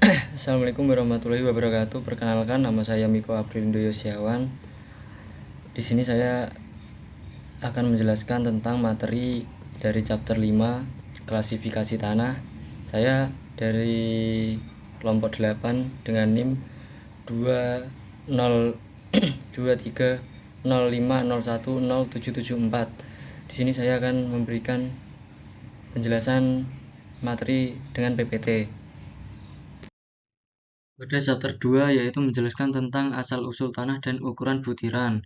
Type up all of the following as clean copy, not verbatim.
Assalamualaikum warahmatullahi wabarakatuh. Perkenalkan, nama saya Miko Aprilindo Yosiawan. Di sini saya akan menjelaskan tentang materi dari chapter 5, klasifikasi tanah. Saya dari kelompok 8 dengan NIM 202305010774. Di sini saya akan memberikan penjelasan materi dengan PPT. Pada chapter 2 yaitu menjelaskan tentang asal-usul tanah dan ukuran butiran.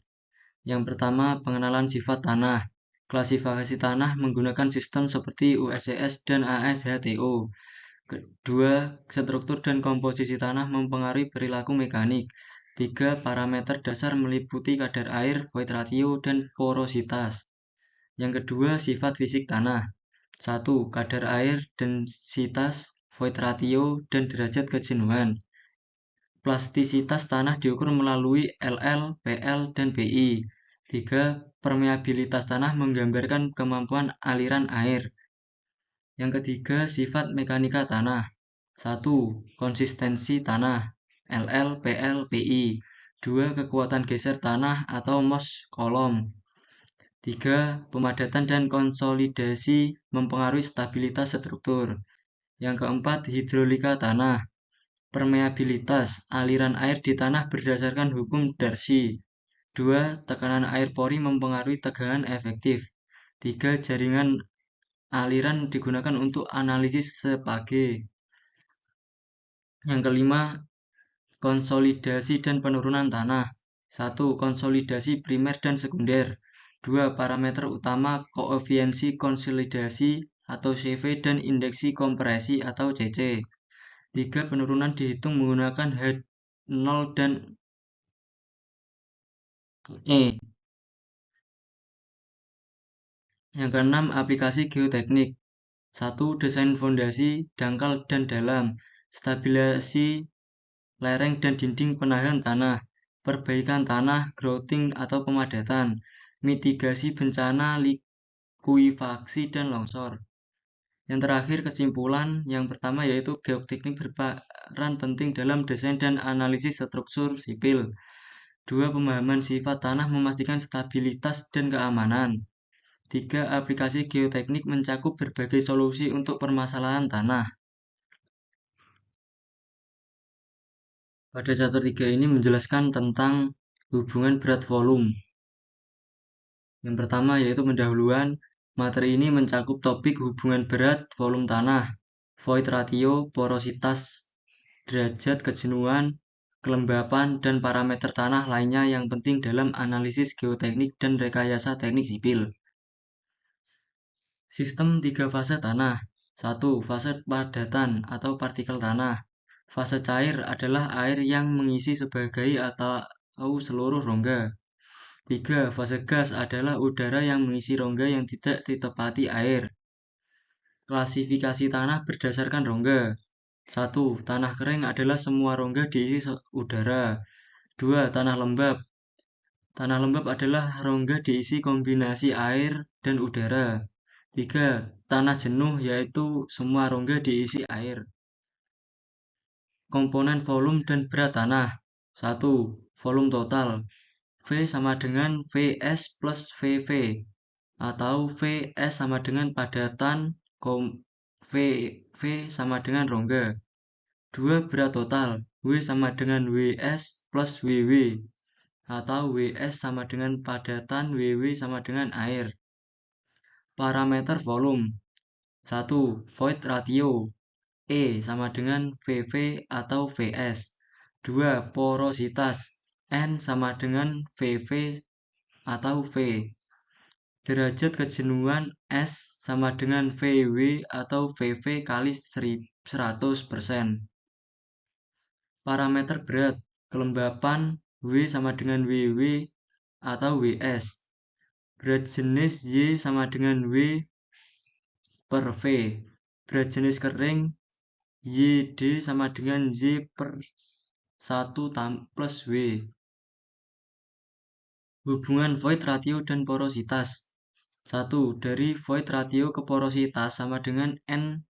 Yang pertama, pengenalan sifat tanah. Klasifikasi tanah menggunakan sistem seperti USCS dan ASHTO. Kedua, struktur dan komposisi tanah mempengaruhi perilaku mekanik. 3. Parameter dasar meliputi kadar air, void ratio, dan porositas. Yang kedua, sifat fisik tanah. 1. Kadar air, densitas, void ratio, dan derajat kejenuhan. Plastisitas tanah diukur melalui LL, PL, dan PI. 3. Permeabilitas tanah menggambarkan kemampuan aliran air. Yang ketiga, sifat mekanika tanah. 1. Konsistensi tanah. LL, PL, PI. 2. Kekuatan geser tanah atau Mohs kolom. 3. Pemadatan dan konsolidasi mempengaruhi stabilitas struktur. Yang keempat, hidrolika tanah. Permeabilitas aliran air di tanah berdasarkan hukum Darcy. 2. Tekanan air pori mempengaruhi tegangan efektif. 3. Jaringan aliran digunakan untuk analisis Sepage. Yang kelima, konsolidasi dan penurunan tanah. 1. Konsolidasi primer dan sekunder. 2. Parameter utama koefiensi konsolidasi atau CV dan indeksi kompresi atau CC. 3. Penurunan dihitung menggunakan H0 dan E. Yang keenam, aplikasi geoteknik. 1. Desain fondasi, dangkal dan dalam, stabilisasi lereng dan dinding penahan tanah, perbaikan tanah, grouting atau pemadatan, mitigasi bencana, likuifaksi dan longsor. Yang terakhir, kesimpulan yang pertama yaitu geoteknik berperan penting dalam desain dan analisis struktur sipil. 2. Pemahaman sifat tanah memastikan stabilitas dan keamanan. 3. Aplikasi geoteknik mencakup berbagai solusi untuk permasalahan tanah. Pada chapter 3 ini menjelaskan tentang hubungan berat volume. Yang pertama yaitu pendahuluan. Materi ini mencakup topik hubungan berat volume tanah, void ratio, porositas, derajat kejenuhan, kelembapan, dan parameter tanah lainnya yang penting dalam analisis geoteknik dan rekayasa teknik sipil. Sistem 3 fase tanah. 1. Fase padatan atau partikel tanah. Fase cair adalah air yang mengisi sebagai atau seluruh rongga. 3. Fase gas adalah udara yang mengisi rongga yang tidak ditepati air. Klasifikasi tanah berdasarkan rongga. 1. Tanah kering adalah semua rongga diisi udara. 2. Tanah lembab. Tanah lembab adalah rongga diisi kombinasi air dan udara. 3. Tanah jenuh yaitu semua rongga diisi air. Komponen volume dan berat tanah. 1. Volume total. V sama dengan Vs plus Vv. Atau Vs sama dengan padatan, V sama dengan rongga. 2. Berat total. W sama dengan Ws plus Ww. Atau Ws sama dengan padatan, Ww sama dengan air. Parameter volume. 1. Void ratio. E sama dengan Vv atau Vs. 2. Porositas. N sama dengan Vv atau V. Derajat kejenuhan S sama dengan Vw atau Vv kali 100%. Parameter berat. Kelembapan W sama dengan Ww atau Ws. Berat jenis Y sama dengan W per V. Berat jenis kering YD sama dengan Y per 1 plus W. Hubungan void ratio dan porositas. 1. Dari void ratio ke porositas sama dengan N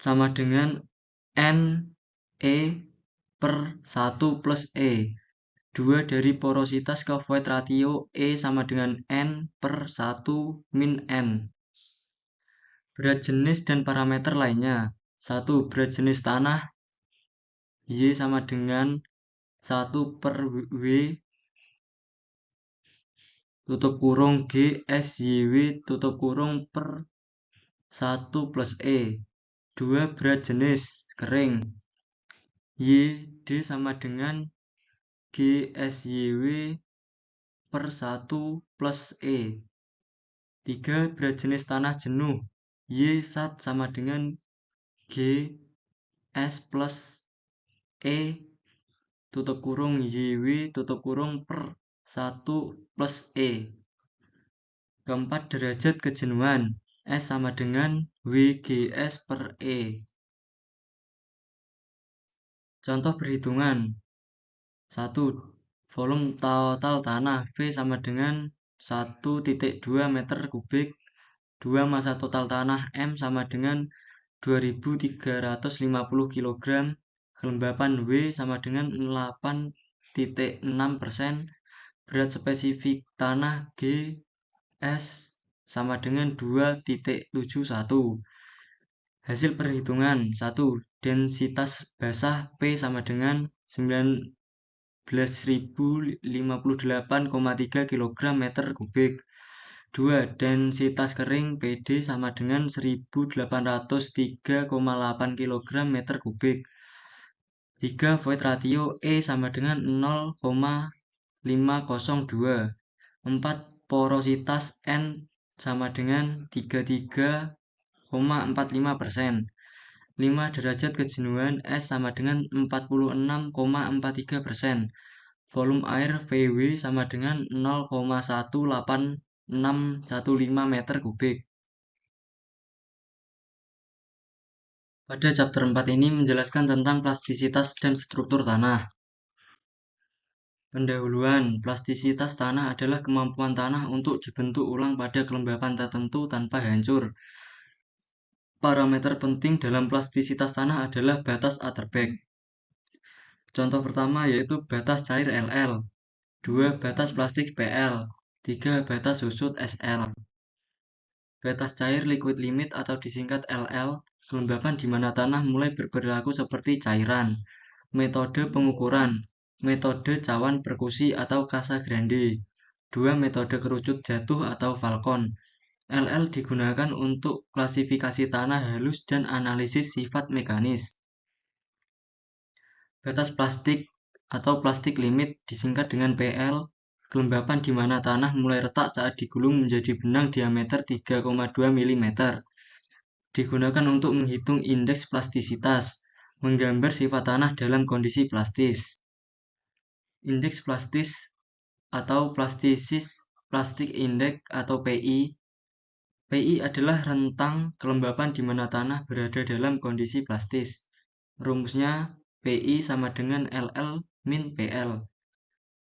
sama dengan N E per 1 plus E. 2 dari porositas ke void ratio E sama dengan N per 1 min N. Berat jenis dan parameter lainnya. 1. Berat jenis tanah Y sama dengan 1 per W tutup kurung G S YW tutup kurung per 1 plus E. 2. Berat jenis kering Y D sama dengan G S YW per 1 plus E. 3. Berat jenis tanah jenuh Y sat sama dengan G S plus E tutup kurung YW tutup kurung per 1 plus E. Keempat, derajat kejenuhan S sama dengan WGS per E. Contoh perhitungan. 1. Volume total tanah V sama dengan 1,2 meter kubik. 2. Massa total tanah M sama dengan 2.350 kg. Kelembapan W sama dengan 8,6%. Berat spesifik tanah G S sama dengan 2,71. Hasil perhitungan. 1. Densitas basah P sama dengan 19.058,3 kg meter kubik. 2. Densitas kering PD sama dengan 1.803,8 kg meter kubik. 3. Void ratio E sama dengan 0,502. 4. Porositas N sama dengan 33,45%. 5. Derajat kejenuhan S sama dengan 46,43%. Volume air VW sama dengan 0,18615 meter kubik. Pada chapter 4 ini menjelaskan tentang plastisitas dan struktur tanah. Pendahuluan, plastisitas tanah adalah kemampuan tanah untuk dibentuk ulang pada kelembapan tertentu tanpa hancur. Parameter penting dalam plastisitas tanah adalah batas Atterberg. Contoh pertama yaitu batas cair LL, 2. Batas plastik PL, 3. Batas susut SL. Batas cair liquid limit atau disingkat LL, kelembapan di mana tanah mulai berperilaku seperti cairan. Metode pengukuran, metode cawan perkusi atau Casa Grande. 2. Metode kerucut jatuh atau Falcon. LL digunakan untuk klasifikasi tanah halus dan analisis sifat mekanis. Batas plastik atau plastik limit disingkat dengan PL, kelembapan di mana tanah mulai retak saat digulung menjadi benang diameter 3,2 mm. Digunakan untuk menghitung indeks plastisitas, menggambar sifat tanah dalam kondisi plastis. Indeks plastis atau plastic index atau PI. PI adalah rentang kelembapan di mana tanah berada dalam kondisi plastis. Rumusnya PI sama dengan LL min PL.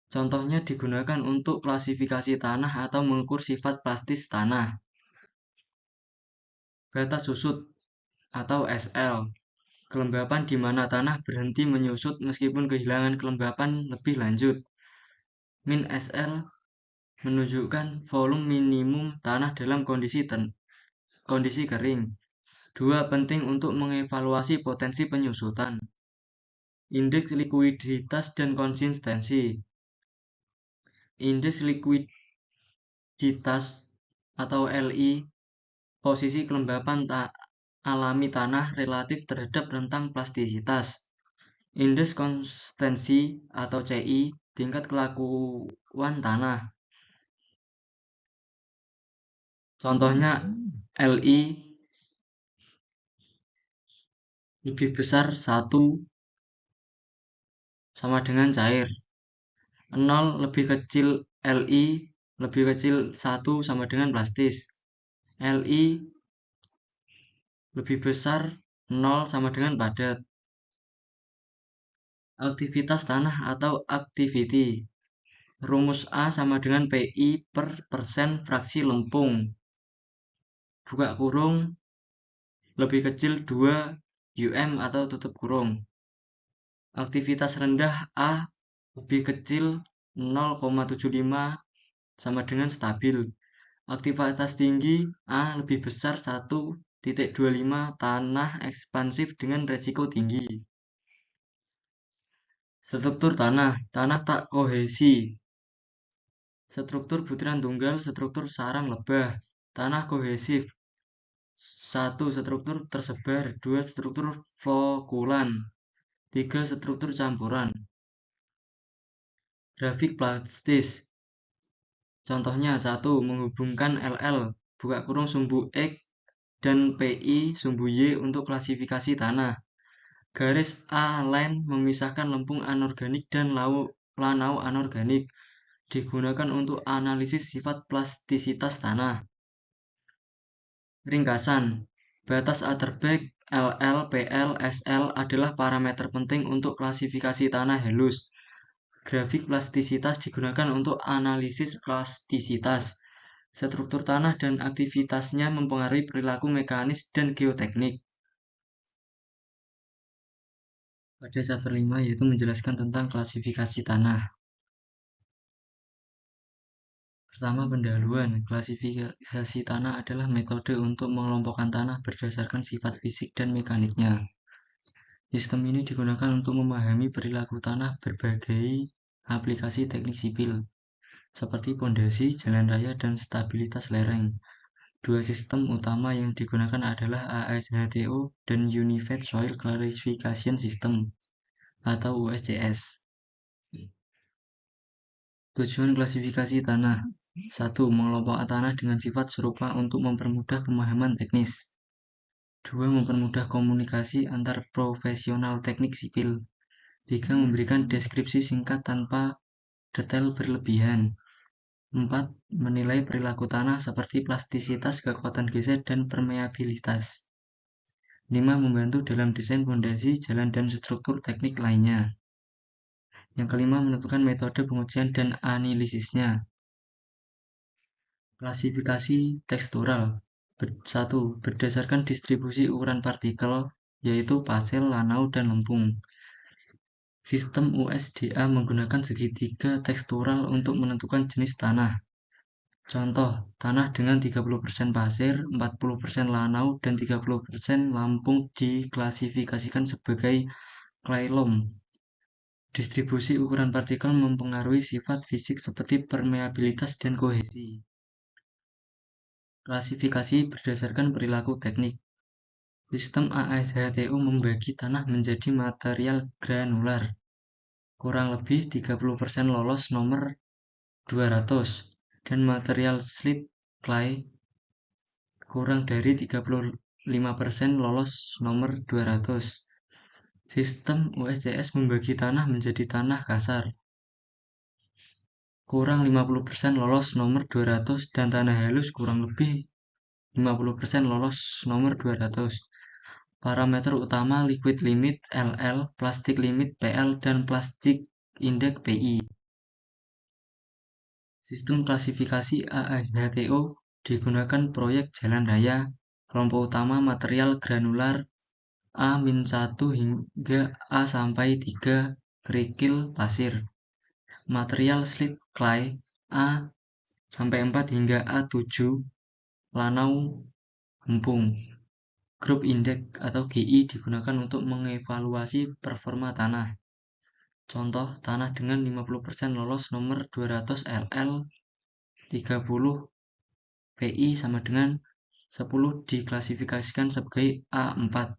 Contohnya digunakan untuk klasifikasi tanah atau mengukur sifat plastis tanah. Batas susut atau SL. Kelembapan di mana tanah berhenti menyusut meskipun kehilangan kelembapan lebih lanjut. Min SL menunjukkan volume minimum tanah dalam kondisi kering. 2. Penting untuk mengevaluasi potensi penyusutan. Indeks likuiditas dan konsistensi. Indeks likuiditas atau LI, posisi kelembapan alami tanah relatif terhadap rentang plastisitas. Indeks konsistensi atau CI, tingkat kelakuan tanah. Contohnya LI lebih besar 1 sama dengan cair. 0 lebih kecil LI lebih kecil 1 sama dengan plastis. LI lebih besar 0 sama dengan padat. Aktivitas tanah atau activity. Rumus A sama dengan PI per persen fraksi lempung. Buka kurung lebih kecil 2 atau tutup kurung. Aktivitas rendah A lebih kecil 0,75 sama dengan stabil. Aktivitas tinggi A lebih besar 1,25 tanah ekspansif dengan resiko tinggi. Struktur tanah, tanah tak kohesi. Struktur butiran tunggal, struktur sarang lebah. Tanah kohesif. 1. Struktur tersebar. 2. Struktur flokulan. 3. Struktur campuran. Grafik plastis. Contohnya 1. Menghubungkan LL buka kurung sumbu X dan PI sumbu Y untuk klasifikasi tanah. Garis A line memisahkan lempung anorganik dan lanau anorganik. Digunakan untuk analisis sifat plastisitas tanah. Ringkasan, batas Atterberg, LL, PL, SL adalah parameter penting untuk klasifikasi tanah halus. Grafik plastisitas digunakan untuk analisis plastisitas. Struktur tanah dan aktivitasnya mempengaruhi perilaku mekanis dan geoteknik. Pada chapter 5 yaitu menjelaskan tentang klasifikasi tanah. Pertama, pendahuluan. Klasifikasi tanah adalah metode untuk mengelompokkan tanah berdasarkan sifat fisik dan mekaniknya. Sistem ini digunakan untuk memahami perilaku tanah berbagai aplikasi teknik sipil, seperti pondasi, jalan raya, dan stabilitas lereng. Dua sistem utama yang digunakan adalah ASHTO dan Unified Soil Classification System atau USCS. Tujuan klasifikasi tanah. 1. Mengelompokkan tanah dengan sifat serupa untuk mempermudah pemahaman teknis. 2. Mempermudah komunikasi antar profesional teknik sipil. 3. Memberikan deskripsi singkat tanpa detail berlebihan. 4. Menilai perilaku tanah seperti plastisitas, kekuatan geser, dan permeabilitas. 5. Membantu dalam desain fondasi, jalan, dan struktur teknik lainnya. Yang kelima, menentukan metode pengujian dan analisisnya. Klasifikasi tekstural. 1. Berdasarkan distribusi ukuran partikel, yaitu pasir, lanau, dan lempung. Sistem USDA menggunakan segitiga tekstural untuk menentukan jenis tanah. Contoh, tanah dengan 30% pasir, 40% lanau, dan 30% lampung diklasifikasikan sebagai clay loam. Distribusi ukuran partikel mempengaruhi sifat fisik seperti permeabilitas dan kohesi. Klasifikasi berdasarkan perilaku teknik. Sistem ASHTO membagi tanah menjadi material granular. Kurang lebih 30% lolos nomor 200 dan material slate clay kurang dari 35% lolos nomor 200. Sistem USCS membagi tanah menjadi tanah kasar. Kurang 50% lolos nomor 200 dan tanah halus kurang lebih 50% lolos nomor 200. Parameter utama liquid limit LL, plastic limit PL, dan plastic index PI. Sistem klasifikasi ASHTO digunakan proyek jalan raya. Kelompok utama material granular A-1 hingga A-3 kerikil pasir. Material slate clay A-4 hingga A7 lanau lempung. Group Index atau GI digunakan untuk mengevaluasi performa tanah. Contoh, tanah dengan 50% lolos nomor 200 LL, 30 PI sama dengan 10 diklasifikasikan sebagai A4.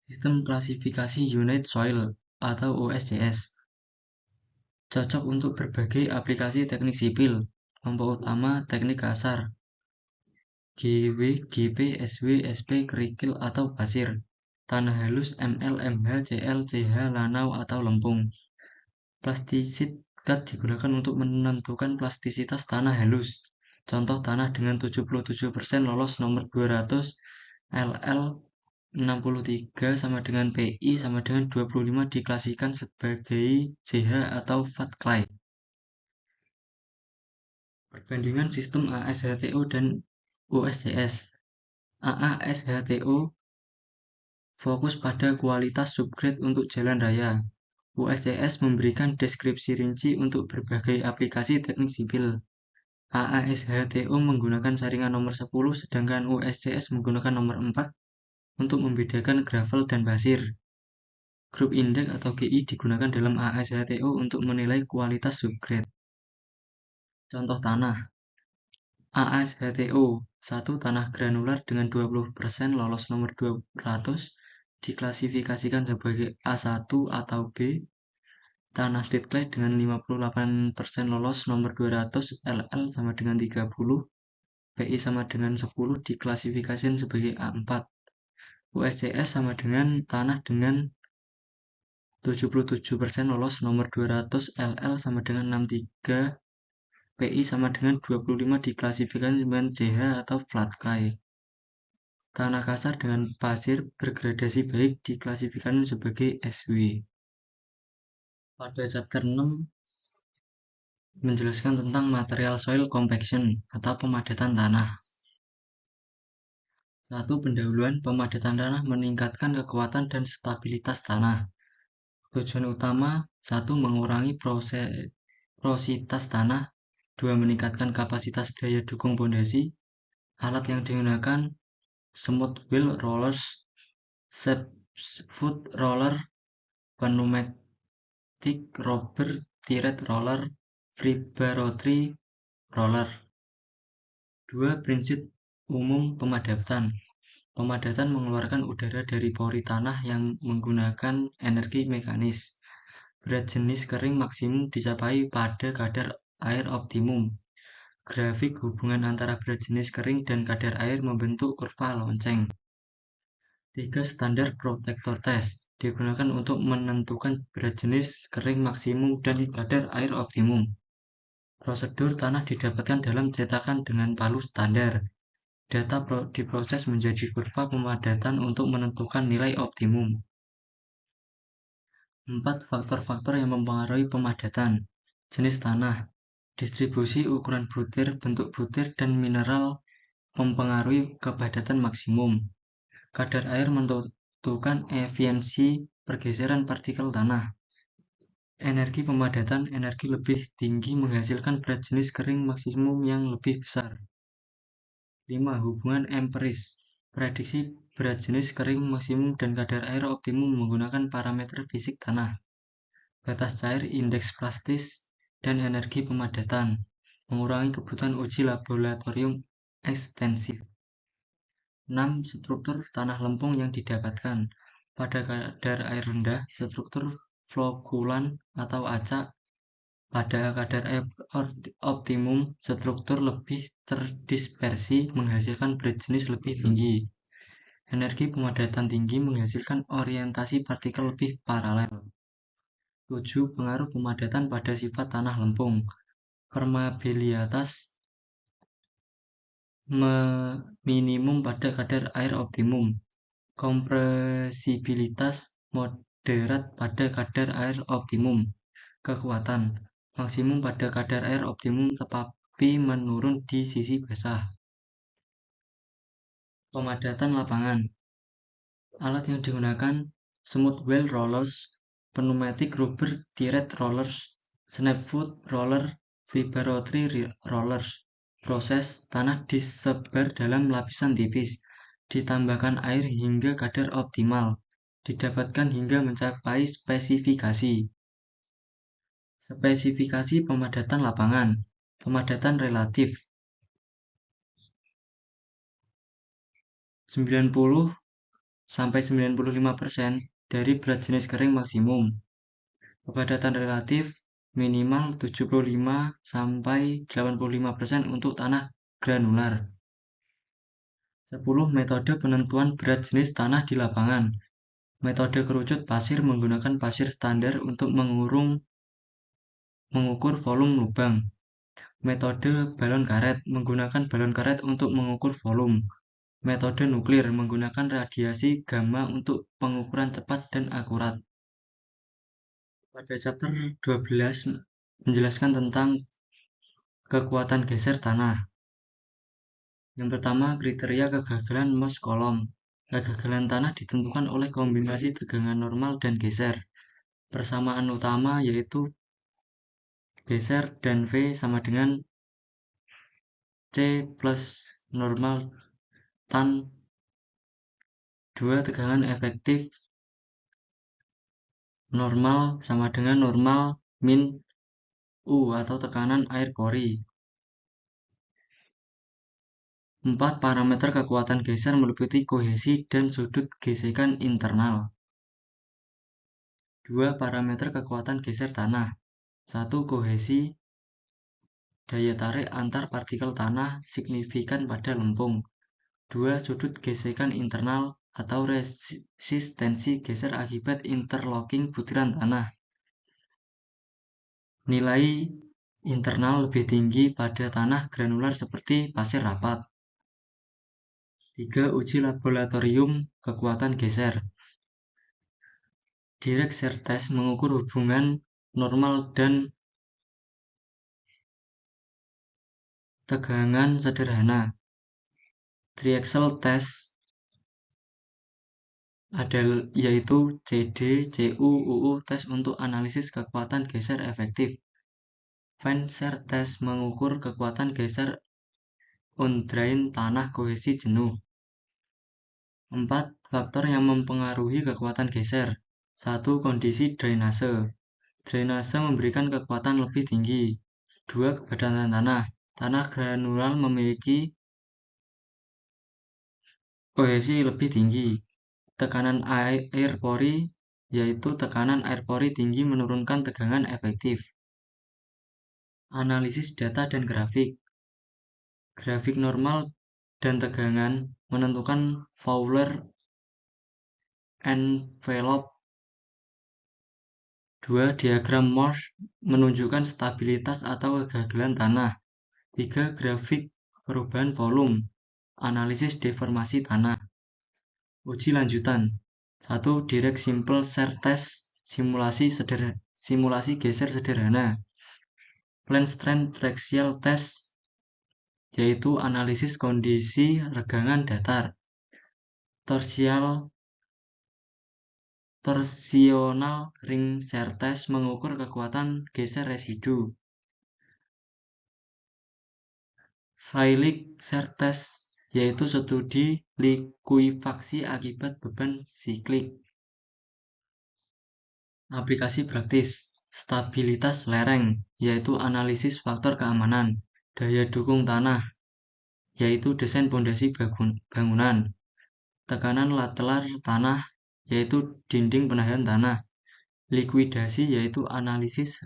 Sistem klasifikasi United Soil atau USCS cocok untuk berbagai aplikasi teknik sipil. Kelompok utama teknik kasar GW, GP, SW, SP, kerikil atau pasir. Tanah halus ML, MH, CL, CH, lanau atau lempung. Plastisitas digunakan untuk menentukan plastisitas tanah halus. Contoh, tanah dengan 77% lolos nomor 200 LL 63 sama dengan PI sama dengan 25 diklasifikasikan sebagai CH atau fat clay. Perbandingan sistem ASHTO dan USCS. AASHTO fokus pada kualitas subgrade untuk jalan raya. USCS memberikan deskripsi rinci untuk berbagai aplikasi teknik sipil. AASHTO menggunakan saringan nomor 10, sedangkan USCS menggunakan nomor 4 untuk membedakan gravel dan pasir. Group Index atau GI digunakan dalam AASHTO untuk menilai kualitas subgrade. Contoh tanah. AASHTO 1. Tanah granular dengan 20% lolos nomor 200 diklasifikasikan sebagai A1 atau B. Tanah street clay dengan 58% lolos nomor 200 LL sama dengan 30, PI sama dengan 10 diklasifikasikan sebagai A4. USCS sama dengan tanah dengan 77% lolos nomor 200 LL sama dengan 63, PI sama dengan 25 diklasifikasikan dengan CH atau flat clay. Tanah kasar dengan pasir bergradasi baik diklasifikasikan sebagai SW. Pada chapter 6 menjelaskan tentang material soil compaction atau pemadatan tanah. 1. Pendahuluan pemadatan tanah meningkatkan kekuatan dan stabilitas tanah. Tujuan utama 1. Mengurangi porositas tanah. 2. Meningkatkan kapasitas daya dukung pondasi. Alat yang digunakan smooth wheel rollers, foot roller, pneumatic rubber tired roller, vibratory roller. 2. Prinsip umum pemadatan. Pemadatan mengeluarkan udara dari pori tanah yang menggunakan energi mekanis. Berat jenis kering maksimum dicapai pada kadar air optimum. Grafik hubungan antara berat jenis kering dan kadar air membentuk kurva lonceng. 3. Standar protector test digunakan untuk menentukan berat jenis kering maksimum dan kadar air optimum. Prosedur tanah didapatkan dalam cetakan dengan palu standar. Data diproses menjadi kurva pemadatan untuk menentukan nilai optimum. 4. Faktor-faktor yang mempengaruhi pemadatan. Jenis tanah, distribusi ukuran butir, bentuk butir, dan mineral mempengaruhi kepadatan maksimum. Kadar air menentukan efisiensi pergeseran partikel tanah. Energi pemadatan, energi lebih tinggi menghasilkan berat jenis kering maksimum yang lebih besar. 5. Hubungan empiris. Prediksi berat jenis kering maksimum dan kadar air optimum menggunakan parameter fisik tanah. Batas cair, indeks plastis, dan energi pemadatan. Mengurangi kebutuhan uji laboratorium ekstensif. 6. Struktur tanah lempung yang didapatkan. Pada kadar air rendah, struktur flokulan atau acak. Pada kadar air optimum, struktur lebih terdispersi menghasilkan berat jenis lebih tinggi. Energi pemadatan tinggi menghasilkan orientasi partikel lebih paralel. 7. Pengaruh pemadatan pada sifat tanah lempung. Permeabilitas minimum pada kadar air optimum. Kompresibilitas moderat pada kadar air optimum. Kekuatan maksimum pada kadar air optimum tetapi menurun di sisi basah. Pemadatan lapangan. Alat yang digunakan smooth wheel rollers, pneumatic rubber tired rollers, snap foot roller, vibratory rollers. Proses tanah disebar dalam lapisan tipis, ditambahkan air hingga kadar optimal, didapatkan hingga mencapai spesifikasi. Spesifikasi pemadatan lapangan. Pemadatan relatif 90–95% dari berat jenis kering maksimum. Pemadatan relatif minimal 75–85% untuk tanah granular. 10. Metode penentuan berat jenis tanah di lapangan. Metode kerucut pasir menggunakan pasir standar untuk mengukur volume lubang. Metode balon karet menggunakan balon karet untuk mengukur volume. Metode nuklir menggunakan radiasi gamma untuk pengukuran cepat dan akurat. Pada chapter 12 menjelaskan tentang kekuatan geser tanah. Yang pertama, kriteria kegagalan Mohs kolom. Kegagalan tanah ditentukan oleh kombinasi tegangan normal dan geser. Persamaan utama yaitu geser dan V sama dengan C plus normal tan 2 tegangan efektif normal sama dengan normal min U atau tekanan air pori. 4. Parameter kekuatan geser meliputi kohesi dan sudut gesekan internal. 2. Parameter kekuatan geser tanah. 1. Kohesi daya tarik antar partikel tanah signifikan pada lempung. 2. Sudut gesekan internal atau resistensi geser akibat interlocking butiran tanah. Nilai internal lebih tinggi pada tanah granular seperti pasir rapat. 3. Uji laboratorium kekuatan geser. Direct shear test mengukur hubungan normal dan tegangan sederhana. Triaxial test yaitu CD, CU, UU tes untuk analisis kekuatan geser efektif. Van shear test mengukur kekuatan geser on drain tanah kohesi jenuh. 4. Faktor yang mempengaruhi kekuatan geser. 1. Kondisi drainase. Drainase memberikan kekuatan lebih tinggi. 2. Kepadatan tanah. Tanah granular memiliki kohesi lebih tinggi. Tekanan air pori, yaitu tekanan air pori tinggi menurunkan tegangan efektif. Analisis data dan grafik. Grafik normal dan tegangan menentukan Fowler envelope. 2. Diagram Morse menunjukkan stabilitas atau kegagalan tanah. 3. Grafik perubahan volume. Analisis deformasi tanah. Uji lanjutan. 1. Direct simple shear test simulasi geser sederhana. Plane strain triaxial test yaitu analisis kondisi regangan datar. Torsional ring shear test mengukur kekuatan geser residu. Cyclic shear test yaitu studi likuifaksi akibat beban siklik. Aplikasi praktis. Stabilitas lereng yaitu analisis faktor keamanan. Daya dukung tanah yaitu desain pondasi bangunan. Tekanan lateral tanah yaitu dinding penahan tanah. Likuidasi yaitu analisis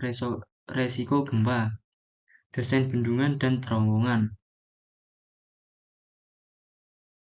resiko gempa, desain bendungan dan terowongan.